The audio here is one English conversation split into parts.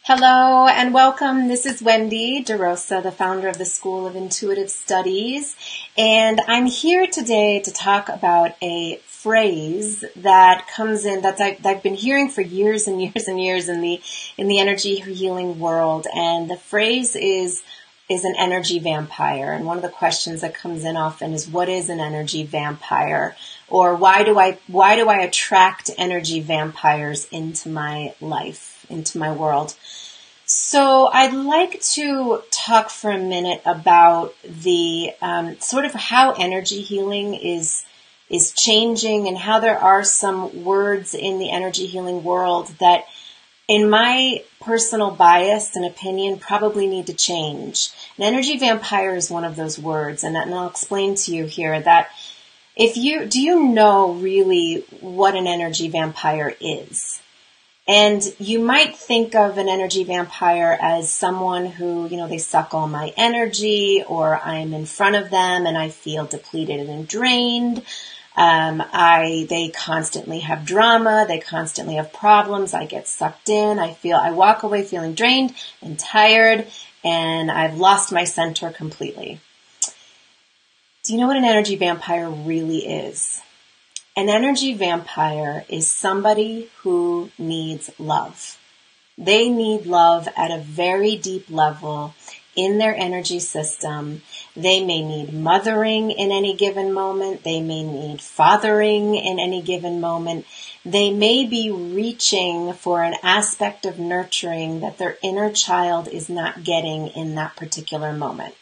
Hello and welcome. This is Wendy De Rosa, the founder of the School of Intuitive Studies, and I'm here today to talk about a phrase that comes in that I've been hearing for years and years and years in the energy healing world, and the phrase is an energy vampire. And one of the questions that comes in often is, what is an energy vampire? Or why do I attract energy vampires into my life, into my world? So I'd like to talk for a minute about the sort of how energy healing is changing, and how there are some words in the energy healing world that, in my personal bias and opinion, probably need to change. An energy vampire is one of those words, and I'll explain to you here that do you know really what an energy vampire is? And you might think of an energy vampire as someone who, they suck all my energy, or I'm in front of them and I feel depleted and drained. They constantly have drama. They constantly have problems. I get sucked in. I walk away feeling drained and tired, and I've lost my center completely. Do you know what an energy vampire really is? An energy vampire is somebody who needs love. They need love at a very deep level in their energy system. They may need mothering in any given moment. They may need fathering in any given moment. They may be reaching for an aspect of nurturing that their inner child is not getting in that particular moment.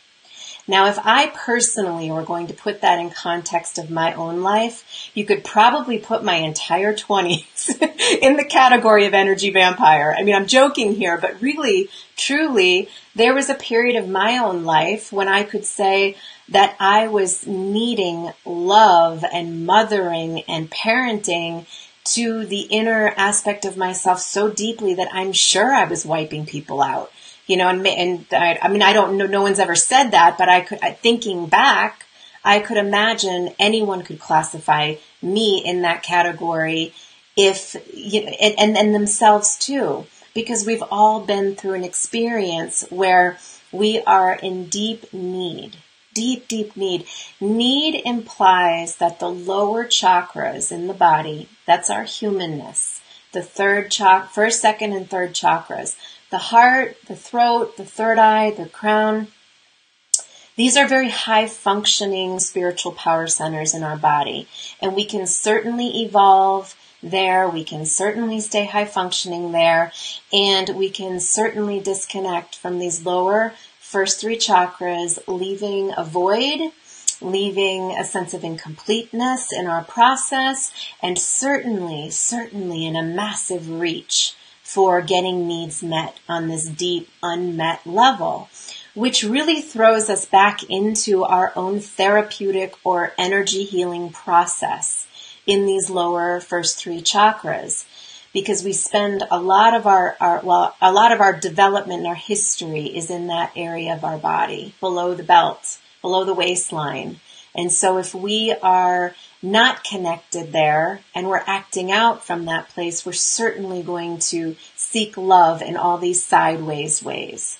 Now, if I personally were going to put that in context of my own life, you could probably put my entire 20s in the category of energy vampire. I mean, I'm joking here, but really, truly, there was a period of my own life when I could say that I was needing love and mothering and parenting to the inner aspect of myself so deeply that I'm sure I was wiping people out. I don't know, no one's ever said that, but thinking back, I could imagine anyone could classify me in that category and themselves too, because we've all been through an experience where we are in deep need. Deep, deep need. Need implies that the lower chakras in the body, that's our humanness, the first, second, and third chakras, the heart, the throat, the third eye, the crown. These are very high functioning spiritual power centers in our body. And we can certainly evolve there. We can certainly stay high functioning there. And we can certainly disconnect from these lower first three chakras, leaving a void, leaving a sense of incompleteness in our process, and certainly in a massive reach for getting needs met on this deep, unmet level, which really throws us back into our own therapeutic or energy healing process in these lower first three chakras, because we spend a lot of our development and our history is in that area of our body, below the belt, below the waistline. And so if we are not connected there and we're acting out from that place, we're certainly going to seek love in all these sideways ways.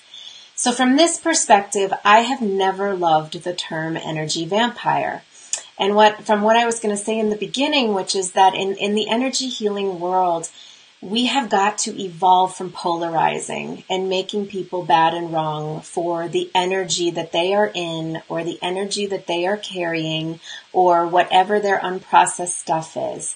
So from this perspective, I have never loved the term energy vampire. And from what I was going to say in the beginning, which is that in the energy healing world, we have got to evolve from polarizing and making people bad and wrong for the energy that they are in, or the energy that they are carrying, or whatever their unprocessed stuff is.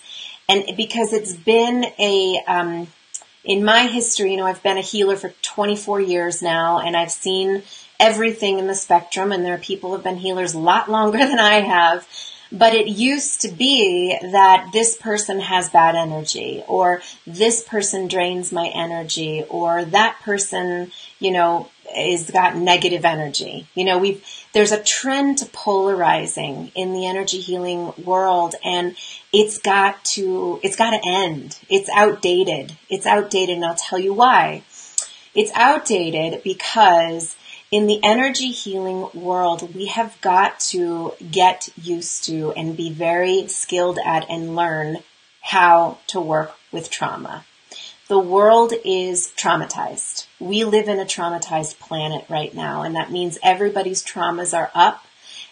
And because it's been in my history, I've been a healer for 24 years now, and I've seen everything in the spectrum, and there are people who have been healers a lot longer than I have. But it used to be that this person has bad energy, or this person drains my energy, or that person, is got negative energy. There's a trend to polarizing in the energy healing world, and it's got to end. It's outdated. And I'll tell you why. It's outdated because in the energy healing world, we have got to get used to and be very skilled at and learn how to work with trauma. The world is traumatized. We live in a traumatized planet right now, and that means everybody's traumas are up.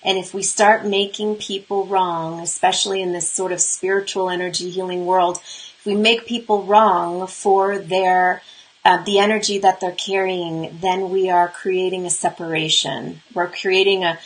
And if we start making people wrong, especially in this sort of spiritual energy healing world, if we make people wrong for their the energy that they're carrying, then we are creating a separation. We're creating a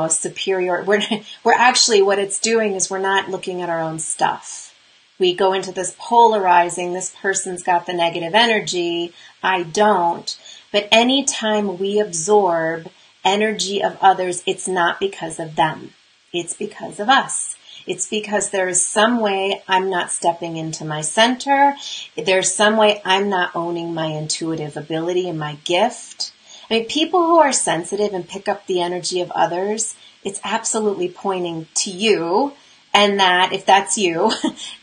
superior. We're actually, what it's doing is we're not looking at our own stuff. We go into this polarizing, this person's got the negative energy, I don't. But anytime we absorb energy of others, it's not because of them. It's because of us. It's because there is some way I'm not stepping into my center. There's some way I'm not owning my intuitive ability and my gift. I mean, people who are sensitive and pick up the energy of others, it's absolutely pointing to you, and that, if that's you,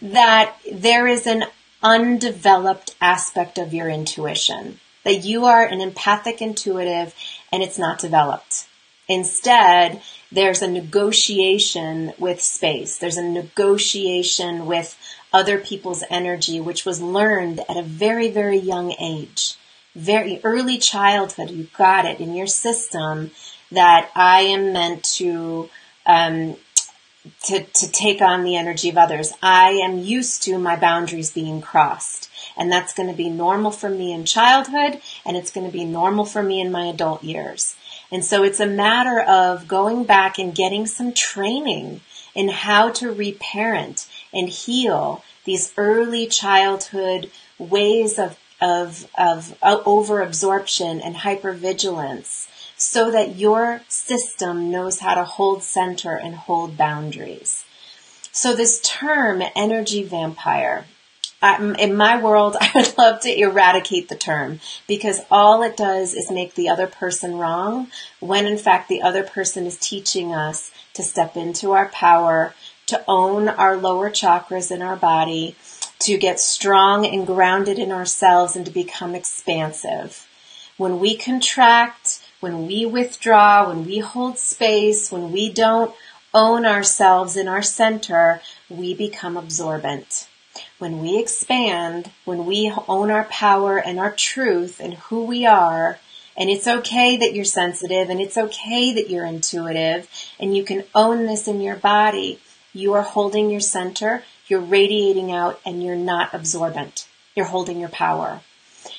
that there is an undeveloped aspect of your intuition, that you are an empathic intuitive and it's not developed. Instead, there's a negotiation with space. There's a negotiation with other people's energy, which was learned at a very, very young age. Very early childhood, you've got it in your system that I am meant to take on the energy of others. I am used to my boundaries being crossed. And that's going to be normal for me in childhood, and it's going to be normal for me in my adult years. And so it's a matter of going back and getting some training in how to reparent and heal these early childhood ways of overabsorption and hypervigilance, so that your system knows how to hold center and hold boundaries. So this term, energy vampire, in my world, I would love to eradicate the term, because all it does is make the other person wrong, when in fact the other person is teaching us to step into our power, to own our lower chakras in our body, to get strong and grounded in ourselves, and to become expansive. When we contract, when we withdraw, when we hold space, when we don't own ourselves in our center, we become absorbent. When we expand, when we own our power and our truth and who we are, and it's okay that you're sensitive, and it's okay that you're intuitive, and you can own this in your body, you are holding your center, you're radiating out, and you're not absorbent. You're holding your power.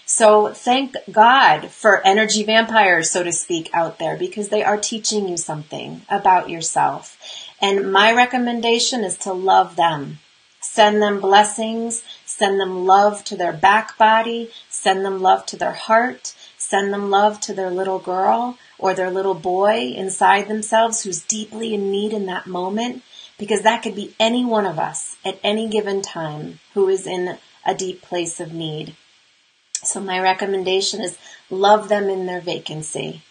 So thank God for energy vampires, so to speak, out there, because they are teaching you something about yourself. And my recommendation is to love them. Send them blessings, send them love to their back body, send them love to their heart, send them love to their little girl or their little boy inside themselves who's deeply in need in that moment, because that could be any one of us at any given time who is in a deep place of need. So my recommendation is love them in their vacancy.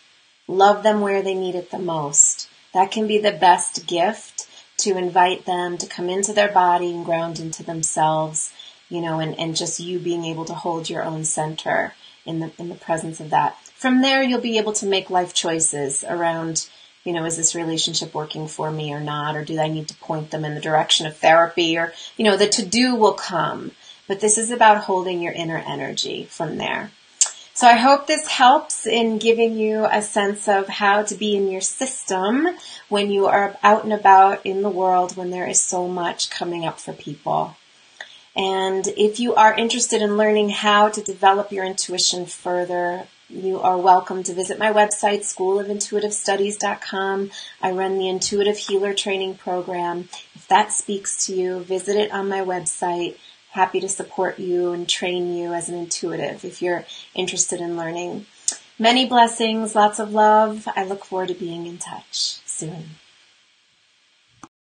Love them where they need it the most. That can be the best gift, to invite them to come into their body and ground into themselves, and just you being able to hold your own center in the presence of that. From there, you'll be able to make life choices around, is this relationship working for me or not? Or do I need to point them in the direction of therapy? Or, the to-do will come. But this is about holding your inner energy from there. So I hope this helps in giving you a sense of how to be in your system when you are out and about in the world, when there is so much coming up for people. And if you are interested in learning how to develop your intuition further, you are welcome to visit my website, schoolofintuitivestudies.com. I run the Intuitive Healer Training Program. If that speaks to you, visit it on my website. Happy to support you and train you as an intuitive if you're interested in learning. Many blessings, lots of love. I look forward to being in touch soon.